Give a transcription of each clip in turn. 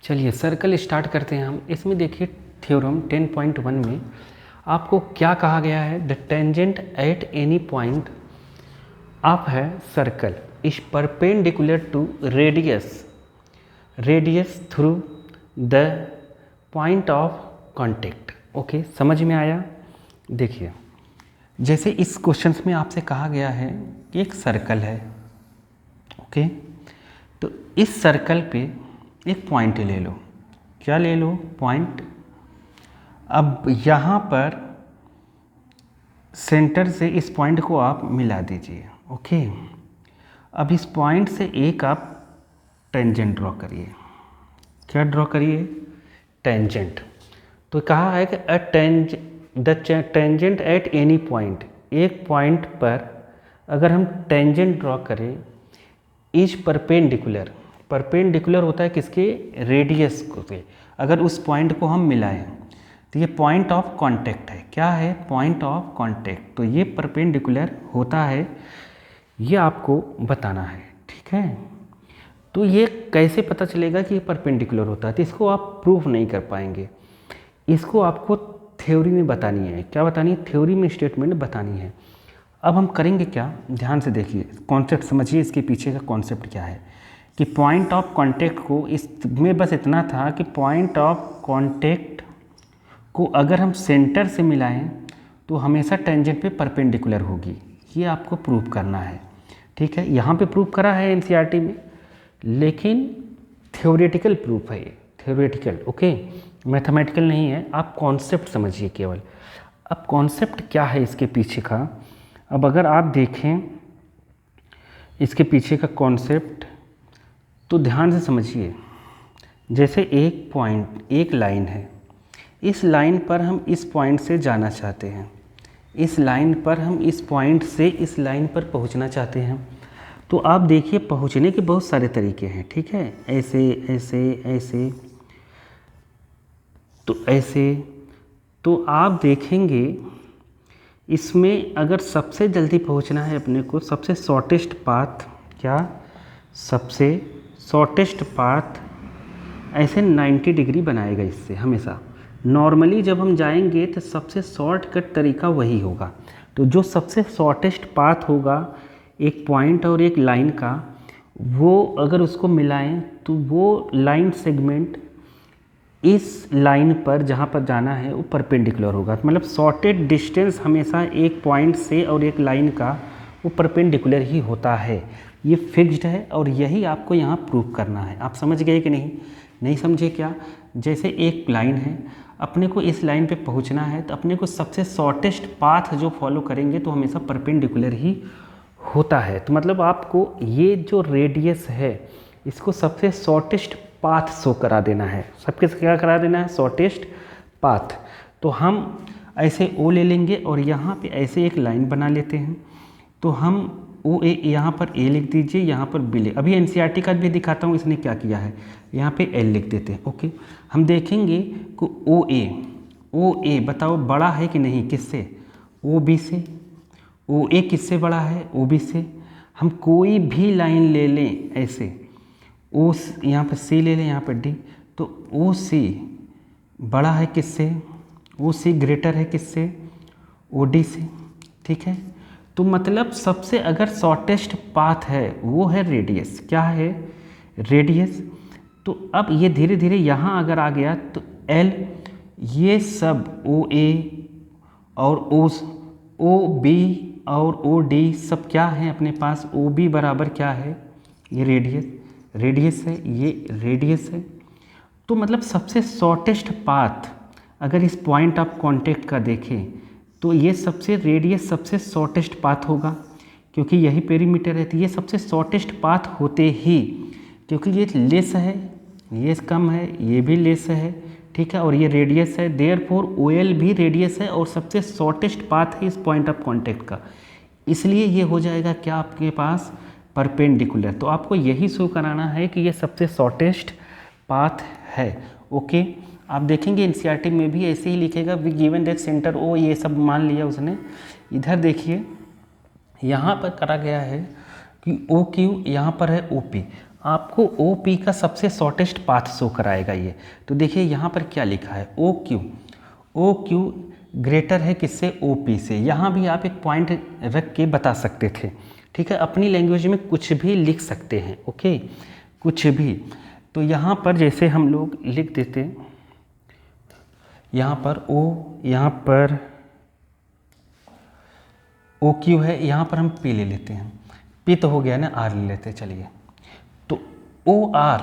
चलिए circle start करते हैं हम। इसमें देखिए थ्योरम 10.1 में आपको क्या कहा गया है, the tangent at any point of a circle is perpendicular to radius through the point of contact. Okay, समझ में आया। देखिए जैसे इस क्वेश्चन में आपसे कहा गया है कि एक सर्कल है, ओके, तो इस सर्कल पे एक पॉइंट ले लो। क्या ले लो? पॉइंट। अब यहाँ पर सेंटर से इस पॉइंट को आप मिला दीजिए, ओके। अब इस पॉइंट से एक आप टेंजेंट ड्रॉ करिए। क्या ड्रॉ करिए? टेंजेंट। तो कहा है कि the tangent at any point, एक पॉइंट पर अगर हम टेंजेंट ड्रॉ करें, इज परपेंडिकुलर होता है किसके? रेडियस को। अगर उस पॉइंट को हम मिलाएं तो ये पॉइंट ऑफ कांटेक्ट है। क्या है? Point of contact. तो ये परपेंडिकुलर होता है, ये आपको बताना है, ठीक है। तो ये कैसे पता चलेगा कि ये परपेंडिकुलर होता है? तो इसको आप प्रूफ नहीं कर पाएंगे, इसको आपको थ्योरी में बतानी है। क्या बतानी है? थ्योरी में स्टेटमेंट बतानी है। अब हम करेंगे क्या, ध्यान से देखिए, कॉन्सेप्ट समझिए, इसके पीछे का कॉन्सेप्ट क्या है कि पॉइंट ऑफ कांटेक्ट को, इसमें बस इतना था कि पॉइंट ऑफ कांटेक्ट को अगर हम सेंटर से मिलाएं तो हमेशा टेंजेंट पे परपेंडिकुलर होगी। ये आपको प्रूव करना है, ठीक है। यहाँ पे प्रूव करा है एनसीईआरटी में, लेकिन थ्योरेटिकल प्रूफ है ये, थ्योरेटिकल, ओके, मैथमेटिकल नहीं है। आप कॉन्सेप्ट समझिए केवल। अब कॉन्सेप्ट क्या है इसके पीछे का? अब अगर आप देखें इसके पीछे का कॉन्सेप्ट तो ध्यान से समझिए। जैसे एक पॉइंट, एक लाइन है, इस लाइन पर हम इस पॉइंट से जाना चाहते हैं, इस लाइन पर हम इस पॉइंट से इस लाइन पर पहुंचना चाहते हैं। तो आप देखिए पहुंचने के बहुत सारे तरीके हैं, ठीक है। ऐसे ऐसे ऐसे, तो ऐसे। तो आप देखेंगे इसमें अगर सबसे जल्दी पहुंचना है अपने को, सबसे शॉर्टेस्ट पाथ, क्या? सबसे शॉर्टेस्ट पाथ ऐसे 90 डिग्री बनाएगा इससे हमेशा। नॉर्मली जब हम जाएंगे तो सबसे शॉर्टकट तरीका वही होगा। तो जो सबसे शॉर्टेस्ट पाथ होगा एक पॉइंट और एक लाइन का, वो अगर उसको मिलाएं तो वो लाइन सेगमेंट इस लाइन पर जहाँ पर जाना है वो परपेंडिकुलर होगा। मतलब शॉर्टेड डिस्टेंस हमेशा एक पॉइंट से और एक लाइन का वो परपेंडिकुलर ही होता है। ये फिक्स्ड है और यही आपको यहाँ प्रूव करना है। आप समझ गए कि नहीं? नहीं समझे क्या? जैसे एक लाइन है, अपने को इस लाइन पे पहुँचना है तो अपने को सबसे शॉर्टेस्ट पाथ जो फॉलो करेंगे तो हमेशा परपेंडिकुलर ही होता है। तो मतलब आपको ये जो रेडियस है इसको सबसे शॉर्टेस्ट पाथ शो करा देना है। सबके क्या करा देना है? Shortest path. तो हम ऐसे ओ ले लेंगे और यहाँ पे ऐसे एक लाइन बना लेते हैं। तो हम ओ ए, यहाँ पर ए लिख दीजिए, यहाँ पर बी लिख। अभी एनसीईआरटी का भी दिखाता हूँ इसने क्या किया है, यहाँ पे एल लिख देते हैं, ओके। हम देखेंगे कि ओ ए बताओ बड़ा है कि नहीं, किससे? ओ बी से। ओ ए किससे बड़ा है? ओ बी से। हम कोई भी लाइन ले लें ऐसे, ओ यहाँ पर सी ले लें, यहाँ पर डी, तो ओ सी बड़ा है किससे? ओ सी ग्रेटर है किससे? ओ डी से, ठीक है। तो मतलब सबसे अगर शॉर्टेस्ट पाथ है वो है रेडियस। क्या है? रेडियस। तो अब ये धीरे धीरे यहाँ अगर आ गया तो एल, ये सब ओ ए और ओ बी और ओ डी सब क्या है अपने पास? ओ बी बराबर क्या है? ये रेडियस है, ये रेडियस है। तो मतलब सबसे शॉर्टेस्ट पाथ अगर इस पॉइंट ऑफ कांटेक्ट का देखें तो ये सबसे रेडियस सबसे शॉर्टेस्ट पाथ होगा, क्योंकि यही पेरीमीटर है। तो ये सबसे शॉर्टेस्ट पाथ होते ही, क्योंकि ये लेस है, ये कम है, ये भी लेस है, ठीक है, और ये रेडियस है, देयरफॉर ओ एल भी रेडियस है और सबसे शॉर्टेस्ट पाथ है इस पॉइंट ऑफ कांटेक्ट का। इसलिए ये हो जाएगा क्या आपके पास? परपेंडिकुलर। तो आपको यही शो कराना है कि ये सबसे शॉर्टेस्ट पाथ है, ओके। आप देखेंगे एनसीईआरटी में भी ऐसे ही लिखेगा, we given that centre O, ये सब मान लिया उसने। इधर देखिए यहाँ पर करा गया है कि ओ क्यू, यहाँ पर है ओ पी। आपको ओ पी का सबसे शॉर्टेस्ट पाथ शो कराएगा ये। तो देखिए यहाँ पर क्या लिखा है, ओ क्यू ग्रेटर है किससे, ओ पी से। यहाँ भी आप एक पॉइंट रख के बता सकते थे, ठीक है, अपनी लैंग्वेज में कुछ भी लिख सकते हैं, ओके, कुछ भी। तो यहाँ पर जैसे हम लोग लिख देते हैं, यहाँ पर ओ, यहाँ पर ओ क्यू है, यहाँ पर हम पी ले लेते हैं, पी तो हो गया ना, आर ले लेते हैं, चलिए। तो ओ आर,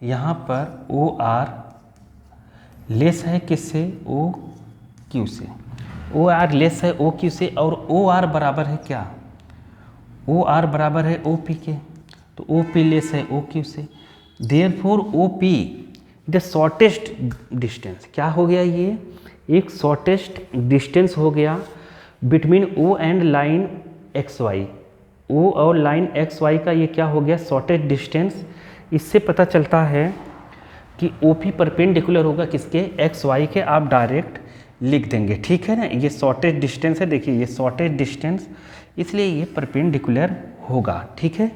यहाँ पर ओ आर लेस है किससे, ओ क्यू से। ओ आर लेस है ओ क्यू से, और ओ आर बराबर है क्या, ओ आर बराबर है ओ पी के। तो ओ पी लेस है ओ क्यू से, therefore O P the shortest distance. क्या हो गया, ये एक शॉर्टेस्ट डिस्टेंस हो गया between O and line X Y. O और लाइन एक्स वाई का ये क्या हो गया, शॉर्टेस्ट डिस्टेंस। इससे पता चलता है कि ओ पी परपेंडिकुलर होगा किसके, एक्स वाई के। आप डायरेक्ट लिख देंगे, ठीक है ना, ये शॉर्टेस्ट डिस्टेंस है, देखिए ये शॉर्टेस्ट डिस्टेंस, इसलिए ये परपेंडिकुलर होगा, ठीक है।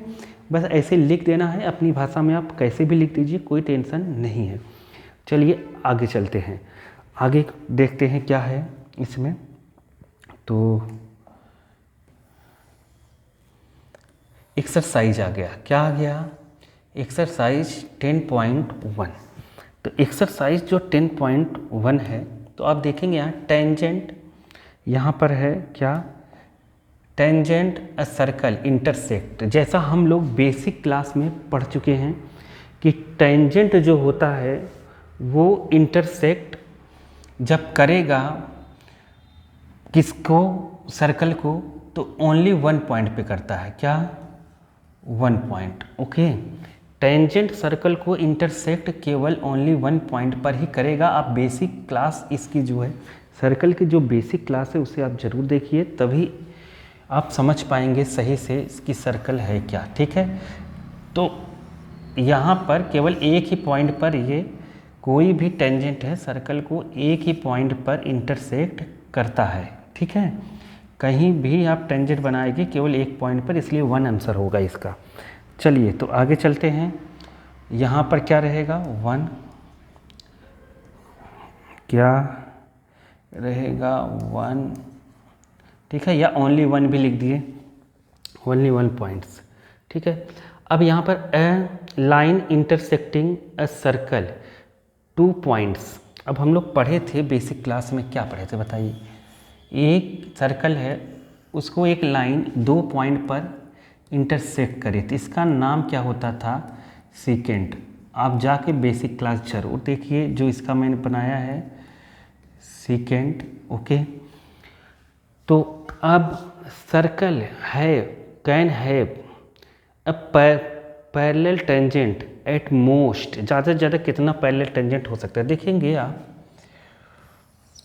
बस ऐसे लिख देना है, अपनी भाषा में आप कैसे भी लिख दीजिए, कोई टेंशन नहीं है। चलिए आगे चलते हैं, आगे देखते हैं क्या है इसमें। तो एक्सरसाइज आ गया, क्या आ गया, एक्सरसाइज 10.1। तो एक्सरसाइज जो 10.1 है, तो आप देखेंगे यहाँ टेंजेंट, यहाँ पर है क्या, टेंजेंट अ सर्कल इंटरसेक्ट। जैसा हम लोग बेसिक क्लास में पढ़ चुके हैं कि टेंजेंट जो होता है वो इंटरसेक्ट जब करेगा किसको, सर्कल को, तो ओनली वन पॉइंट पे करता है, क्या, one point, okay. Tangent circle को इंटरसेक्ट केवल ओनली वन पॉइंट पर ही करेगा। आप बेसिक क्लास इसकी जो है, सर्कल की जो बेसिक क्लास है उसे आप ज़रूर देखिए, तभी आप समझ पाएंगे सही से इसकी सर्कल है क्या, ठीक है। तो यहाँ पर केवल एक ही पॉइंट पर ये कोई भी टेंजेंट है सर्कल को एक ही पॉइंट पर इंटरसेक्ट करता है, ठीक है। कहीं भी आप टेंजेंट बनाएंगे केवल एक पॉइंट पर, इसलिए वन आंसर होगा इसका। चलिए तो आगे चलते हैं, यहाँ पर क्या रहेगा, वन, क्या रहेगा, वन, ठीक है, या ओनली वन भी लिख दिए, ओनली वन पॉइंट्स, ठीक है। अब यहाँ पर a line intersecting a circle two points. अब हम लोग पढ़े थे बेसिक क्लास में, क्या पढ़े थे बताइए, एक सर्कल है उसको एक लाइन दो पॉइंट पर इंटरसेक्ट करे, तो इसका नाम क्या होता था, सेकेंड। आप जाके बेसिक क्लास जरूर देखिए, जो इसका मैंने बनाया है सेकेंड, ओके। तो अब सर्कल है can have a parallel tangent at most, ज़्यादा से ज़्यादा कितना पैरेलल टेंजेंट हो सकता है, देखेंगे आप,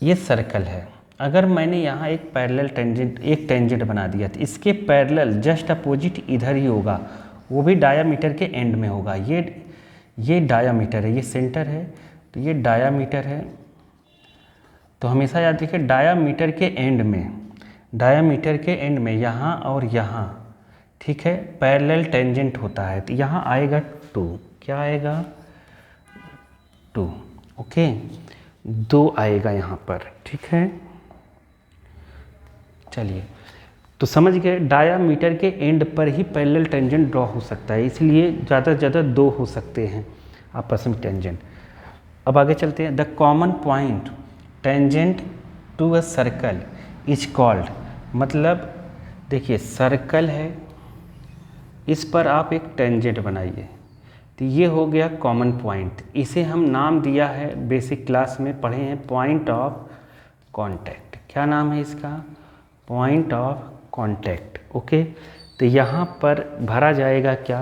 ये सर्कल है, अगर मैंने यहाँ एक पैरेलल टेंजेंट, एक टेंजेंट बना दिया तो इसके पैरेलल जस्ट अपोजिट इधर ही होगा, वो भी डायामीटर के एंड में होगा। ये डायामीटर है, ये सेंटर है, तो ये डायामीटर है। तो हमेशा याद रखिए डायामीटर के एंड में, डायामीटर के एंड में यहाँ और यहाँ, ठीक है, पैरेलल टेंजेंट होता है। तो यहाँ आएगा 2, क्या आएगा, 2, ओके, 2 आएगा यहाँ पर, ठीक है। चलिए तो समझ गए, डायामीटर के एंड पर ही पैरेलल टेंजेंट ड्रॉ हो सकता है, इसलिए ज़्यादा से ज़्यादा 2 हो सकते हैं आपस में टेंजेंट। अब आगे चलते हैं, the common point tangent to a circle is called, मतलब देखिए सर्कल है, इस पर आप एक टेंजेंट बनाइए, तो ये हो गया कॉमन पॉइंट। इसे हम नाम दिया है, बेसिक क्लास में पढ़े हैं, पॉइंट ऑफ कांटेक्ट। क्या नाम है इसका, पॉइंट ऑफ कांटेक्ट, ओके। तो यहाँ पर भरा जाएगा क्या,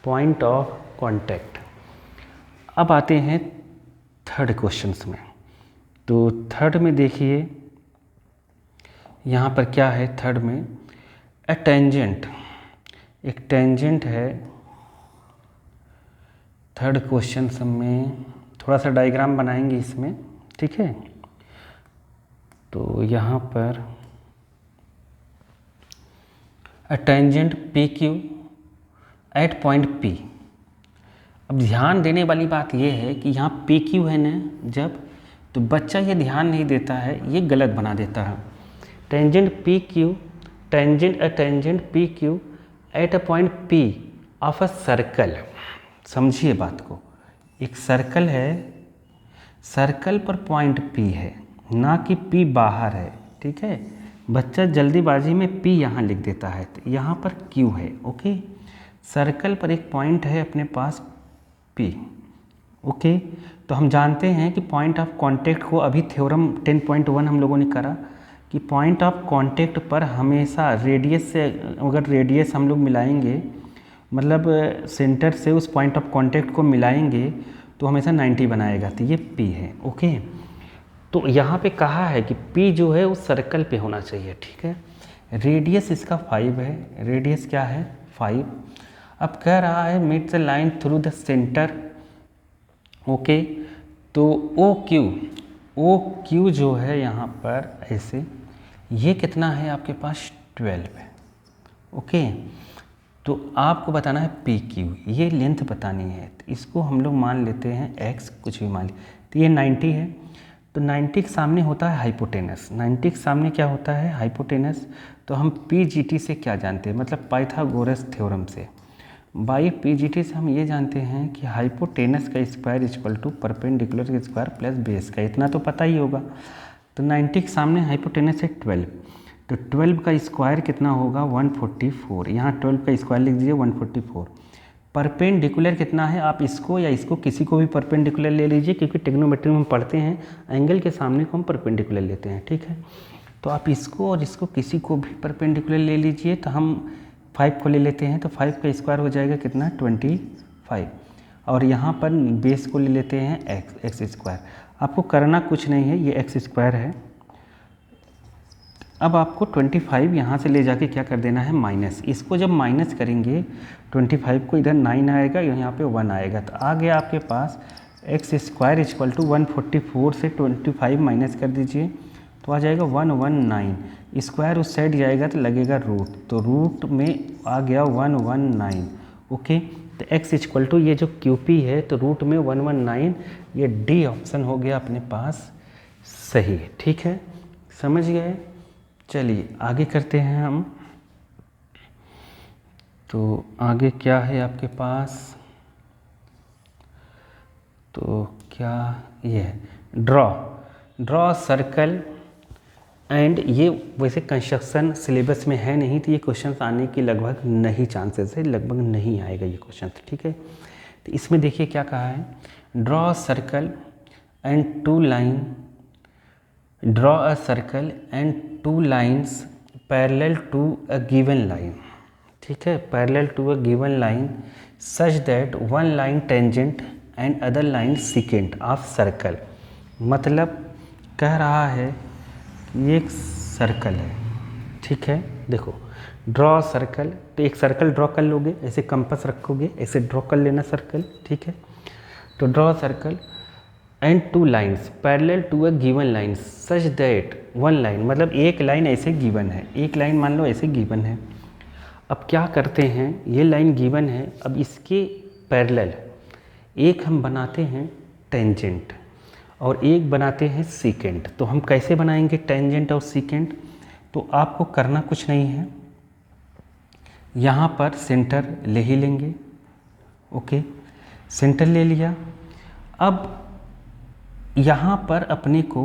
पॉइंट ऑफ कांटेक्ट। अब आते हैं थर्ड क्वेश्चंस में। तो थर्ड में देखिए यहाँ पर क्या है, थर्ड में अ टेंजेंट, एक टेंजेंट है। थर्ड क्वेश्चन में थोड़ा सा डायग्राम बनाएंगे इसमें, ठीक है। तो यहाँ पर a tangent P Q at point P, अब ध्यान देने वाली बात यह है कि यहाँ पी क्यू है ना, जब तो बच्चा ये ध्यान नहीं देता है, ये गलत बना देता है। Tangent P Q, tangent a tangent P Q at a point P of a circle. समझिए बात को, एक सर्कल है, सर्कल पर पॉइंट पी है, ना कि पी बाहर है, ठीक है। बच्चा जल्दीबाजी में पी यहाँ लिख देता है, तो यहाँ पर क्यू है, ओके। सर्कल पर एक पॉइंट है अपने पास पी, ओके। तो हम जानते हैं कि पॉइंट ऑफ कांटेक्ट को, अभी थ्योरम 10.1 हम लोगों ने करा कि पॉइंट ऑफ कांटेक्ट पर हमेशा रेडियस से, अगर रेडियस हम लोग मिलाएंगे, मतलब सेंटर से उस पॉइंट ऑफ कांटेक्ट को मिलाएंगे तो हमेशा 90 बनाएगा, तो ये P है, ओके। तो यहाँ पे कहा है कि P जो है उस सर्कल पे होना चाहिए, ठीक है। रेडियस इसका 5 है, रेडियस क्या है 5। अब कह रहा है meet the line through the centre, okay. तो ओ क्यू जो है यहाँ पर ऐसे, ये कितना है आपके पास 12 है, ओके। तो आपको बताना है पी क्यू, ये लेंथ बतानी है, तो इसको हम लोग मान लेते हैं x, कुछ भी मान लें, तो ये 90 है। तो 90 के सामने होता है हाइपोटेनस, 90 के सामने क्या होता है हाइपोटेनस। तो हम पी जी टी से क्या जानते हैं, मतलब पाइथागोरस थ्योरम से, बाई पी जी टी से हम ये जानते हैं कि हाइपोटेनस का स्क्वायर इक्वल टू परपेंडिकुलर का स्क्वायर प्लस बेस का, इतना तो पता ही होगा। तो 90 के सामने हाइपोटेनस है 12, तो 12 का स्क्वायर कितना होगा 144, यहाँ 12 का स्क्वायर लिख दीजिए 144। परपेंडिकुलर कितना है, आप इसको या इसको किसी को भी परपेंडिकुलर ले लीजिए, क्योंकि ट्रिग्नोमेट्री में हम पढ़ते हैं एंगल के सामने को हम परपेंडिकुलर लेते हैं, ठीक है। तो आप इसको और इसको किसी को भी परपेंडिकुलर ले लीजिए, तो हम 5 को ले लेते हैं, तो 5 का स्क्वायर हो जाएगा कितना 25, और यहाँ पर बेस को ले लेते हैं एक्स स्क्वायर। आपको करना कुछ नहीं है, ये एक्स स्क्वायर है। अब आपको 25 यहाँ से ले जाके क्या कर देना है माइनस, इसको जब माइनस करेंगे 25 को, इधर 9 आएगा, यहाँ पे 1 आएगा, तो आ गया आपके पास एक्स स्क्वायर इक्वल टू 144 से 25 माइनस कर दीजिए, तो आ जाएगा 119। स्क्वायर उस साइड जाएगा तो लगेगा रूट, तो रूट में आ गया 119, ओके। तो x इक्वल टू ये जो QP है, तो रूट में 119, ये डी ऑप्शन हो गया अपने पास सही, ठीक है, समझ गए। चलिए आगे करते हैं हम। तो आगे क्या है आपके पास, तो क्या ये है ड्रॉ सर्कल एंड, ये वैसे कंस्ट्रक्शन सिलेबस में है नहीं, तो ये क्वेश्चन आने की लगभग नहीं चांसेस है, लगभग नहीं आएगा ये क्वेश्चन, ठीक है। तो इसमें देखिए क्या कहा है, draw circle and two line, draw a circle and two lines parallel to a given line, ठीक है, parallel to a given line such that one line tangent and other line secant of circle. मतलब कह रहा है ये एक circle है, ठीक है। देखो ड्रॉ सर्कल, तो एक सर्कल ड्रॉ कर लोगे, ऐसे कंपास रखोगे, ऐसे ड्रॉ कर लेना सर्कल, ठीक है। तो draw circle and two lines parallel to a given line such that one line, मतलब एक लाइन ऐसे गिवन है, एक लाइन मान लो ऐसे गिवन है। अब क्या करते हैं, ये लाइन गिवन है, अब इसके पैरेलल एक हम बनाते हैं टेंजेंट और एक बनाते हैं सीकेंट। तो हम कैसे बनाएंगे टेंजेंट और सीकेंट, तो आपको करना कुछ नहीं है, यहाँ पर सेंटर ले ही लेंगे, ओके, सेंटर ले लिया। अब यहाँ पर अपने को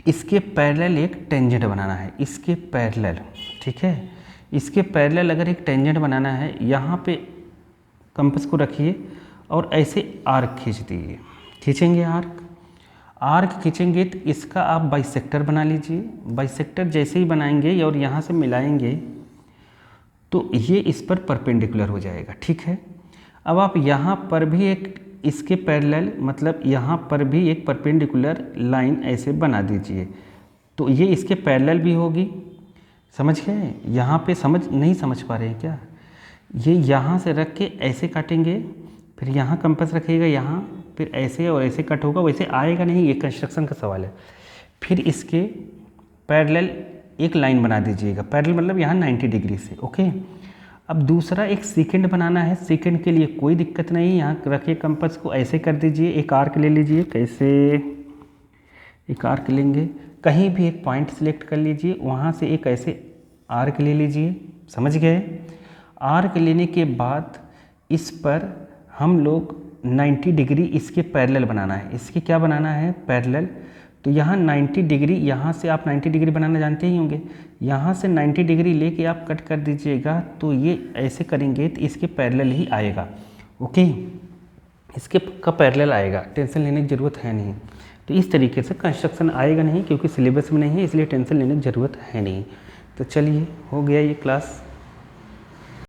इसके पैरेलल एक टेंजेंट बनाना है, इसके पैरेलल, ठीक है, इसके पैरेलल अगर एक टेंजेंट बनाना है, यहाँ पे कंपास को रखिए और ऐसे आर्क खींच दीजिए, खींचेंगे आर्क खींचेंगे तो इसका आप बाइसेक्टर बना लीजिए। बाइसेक्टर जैसे ही बनाएंगे और यहाँ से मिलाएंगे तो ये इस पर परपेंडिकुलर हो जाएगा, ठीक है। अब आप यहाँ पर भी एक इसके पैरेलल, मतलब यहाँ पर भी एक परपेंडिकुलर लाइन ऐसे बना दीजिए, तो ये इसके पैरेलल भी होगी, समझ गए। यहाँ पे नहीं समझ पा रहे हैं क्या, ये यहाँ से रख के ऐसे काटेंगे, फिर यहाँ कंपास रखिएगा, यहाँ फिर ऐसे और ऐसे कट होगा, वैसे आएगा नहीं, ये कंस्ट्रक्शन का सवाल है। फिर इसके पैरेलल एक लाइन बना दीजिएगा, पैरेलल मतलब यहाँ 90 डिग्री से, ओके। अब दूसरा एक सेकंड बनाना है। सेकंड के लिए कोई दिक्कत नहीं, यहाँ रखिए कंपास को, ऐसे कर दीजिए, एक आर्क ले लीजिए। कैसे? एक आर्क लेंगे, कहीं भी एक पॉइंट सिलेक्ट कर लीजिए, वहाँ से एक ऐसे आर्क ले लीजिए। समझ गए? आर्क लेने के बाद इस पर हम लोग 90 डिग्री इसके पैरेलल बनाना है। इसके क्या बनाना है? पैरेलल। तो यहाँ 90 डिग्री, यहाँ से आप 90 डिग्री बनाना जानते ही होंगे, यहाँ से 90 डिग्री लेके आप कट कर दीजिएगा, तो ये ऐसे करेंगे तो इसके पैरेलल ही आएगा। ओके, इसके का पैरेलल आएगा, टेंशन लेने की ज़रूरत है नहीं। तो इस तरीके से कंस्ट्रक्शन आएगा नहीं, क्योंकि सिलेबस में नहीं है, इसलिए टेंशन लेने की ज़रूरत है नहीं। तो चलिए, हो गया ये क्लास।